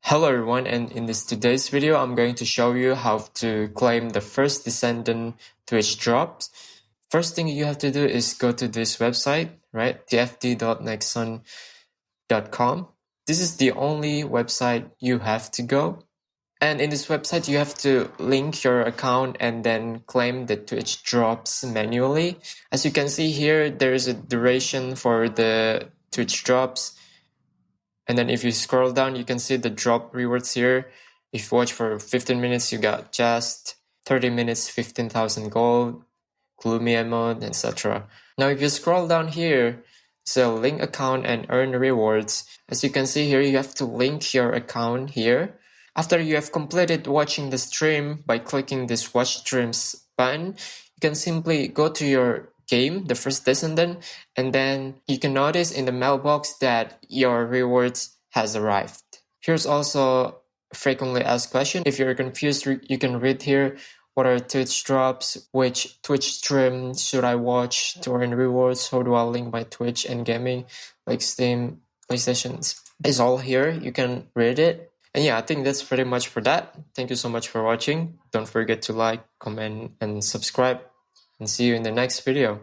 Hello everyone, and in today's video I'm going to show you how to claim the first Descendant Twitch drops. First thing you have to do is go to this website, right? tfd.nexon.com. This is the only website you have to go. And in this website you have to link your account and then claim the Twitch drops manually. As you can see here, there is a duration for the Twitch drops. And then if you scroll down, you can see the drop rewards here. If you watch for 15 minutes, you got just 30 minutes, 15,000 gold, gloomy emote, etc. Now, if you scroll down here, so link account and earn rewards. As you can see here, you have to link your account here. After you have completed watching the stream by clicking this watch streams button, you can simply go to your game, the first Descendant, and then you can notice in the mailbox that your rewards has arrived. Here's also a frequently asked question. If you're confused, you can read here what are Twitch drops, which Twitch stream should I watch to earn rewards, how do I link my Twitch and gaming like Steam, PlayStations. It's all here, you can read it. And yeah, I think that's pretty much for that. Thank you so much for watching. Don't forget to like, comment, and subscribe. And see you in the next video.